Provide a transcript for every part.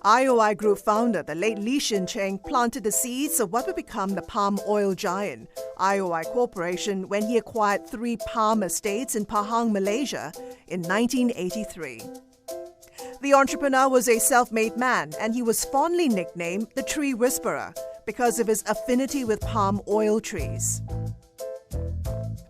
IOI Group founder, the late Shin Cheng, planted the seeds of what would become the palm oil giant, IOI Corporation, when he acquired 3 palm estates in Pahang, Malaysia in 1983. The entrepreneur was a self-made man, and he was fondly nicknamed the Tree Whisperer because of his affinity with palm oil trees.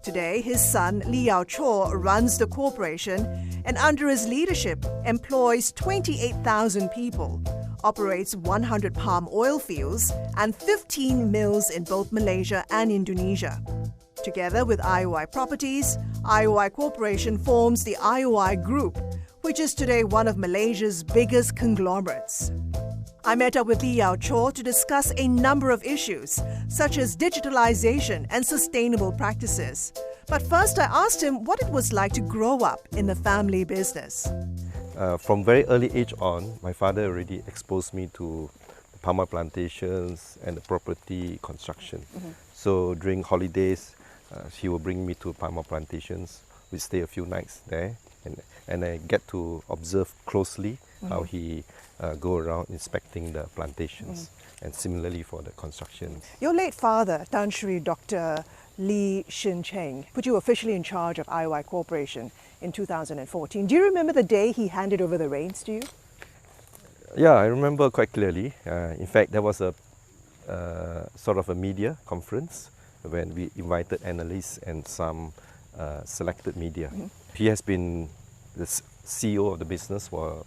Today, his son, Yeow Chor, runs the corporation and under his leadership employs 28,000 people, operates 100 palm oil fields and 15 mills in both Malaysia and Indonesia. Together with IOI Properties, IOI Corporation forms the IOI Group, which is today one of Malaysia's biggest conglomerates. I met up with Yeow Chor to discuss a number of issues, such as digitalization and sustainable practices. But first, I asked him what it was like to grow up in the family business. From very early age on, my father already exposed me to the palm oil plantations and the property construction. So during holidays, he will bring me to palm oil plantations. We stay a few nights there, and I get to observe closely how he go around inspecting the plantations, and similarly for the construction. Your late father, Tan Sri Dr. Shin Cheng, put you officially in charge of IOI Corporation in 2014. Do you remember the day he handed over the reins to you? Yeah, I remember quite clearly. In fact, there was a sort of a media conference when we invited analysts and some selected media. He has been the CEO of the business for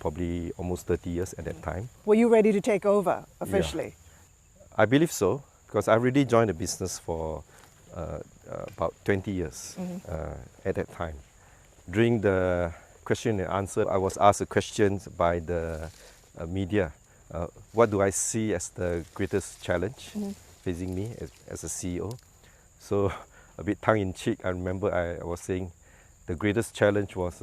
probably almost 30 years at that time. Were you ready to take over officially? Yeah. I believe so, because I already joined the business for about 20 years at that time. During the question and answer, I was asked a question by the media. What do I see as the greatest challenge facing me as a CEO? So a bit tongue-in-cheek, I remember I was saying the greatest challenge was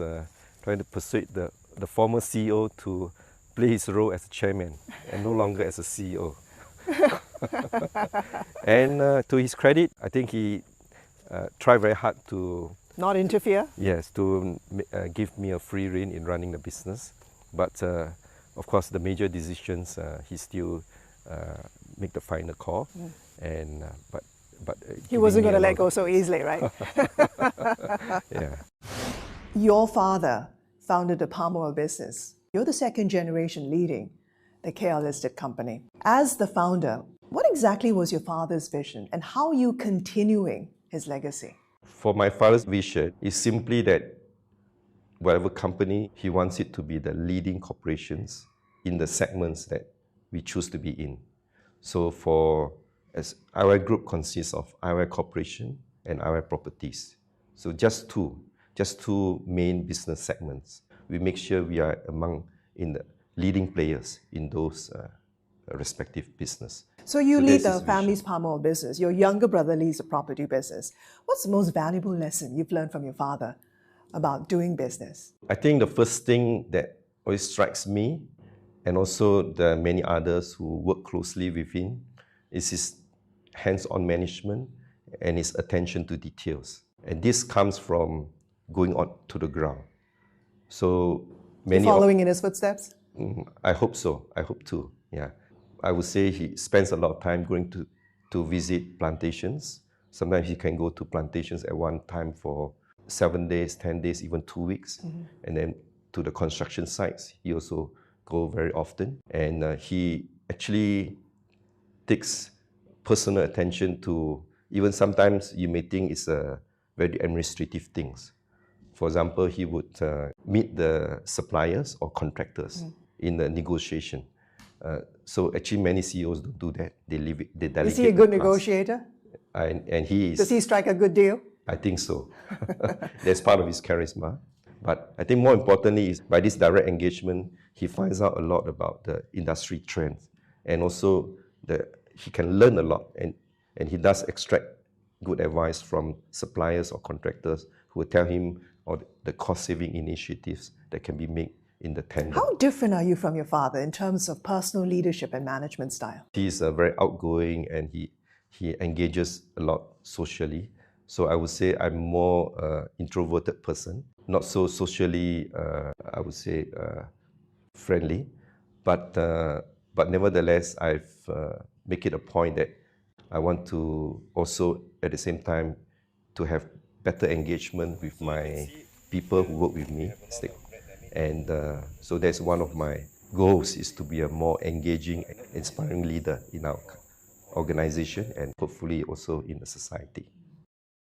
trying to persuade the former CEO to play his role as a chairman and no longer as a CEO. And to his credit, I think he tried very hard to not interfere? Yes, to give me a free rein in running the business. But of course, the major decisions, he still make the final call. And but he wasn't going to let go so easily, right? Yeah. Your father founded the palm oil business. You're the second generation leading the KL-listed company. As the founder, what exactly was your father's vision and how are you continuing his legacy? For my father's vision, is simply that whatever company, he wants it to be the leading corporations in the segments that we choose to be in. So as IOI Group consists of IOI Corporation and IOI Properties. So just two main business segments. We make sure we are in the leading players in those respective business. So you lead the family's palm oil business. Your younger brother leads the property business. What's the most valuable lesson you've learned from your father about doing business? I think the first thing that always strikes me, and also the many others who work closely with him, is his hands-on management and his attention to details. And this comes from going on to the ground. So many following in his footsteps? I hope so. I hope too. Yeah. I would say he spends a lot of time going to visit plantations. Sometimes he can go to plantations at one time for 7 days, 10 days, even 2 weeks. And then to the construction sites, he also go very often. And he actually takes personal attention to, even sometimes you may think it's a very administrative things. For example, he would meet the suppliers or contractors in the negotiation. So actually many CEOs don't do that. They leave it, they delegate. Is he a good negotiator? And he is. Does he strike a good deal? I think so. That's part of his charisma. But I think more importantly is by this direct engagement, he finds out a lot about the industry trends. And also he can learn a lot. And he does extract good advice from suppliers or contractors who will tell him or the cost-saving initiatives that can be made in the tender. How different are you from your father in terms of personal leadership and management style? He's very outgoing and he engages a lot socially. So I would say I'm more introverted person, not so socially, I would say, friendly, but nevertheless, I've make it a point that I want to also at the same time to have better engagement with my people who work with me, and so that's one of my goals, is to be a more engaging, inspiring leader in our organization and hopefully also in the society.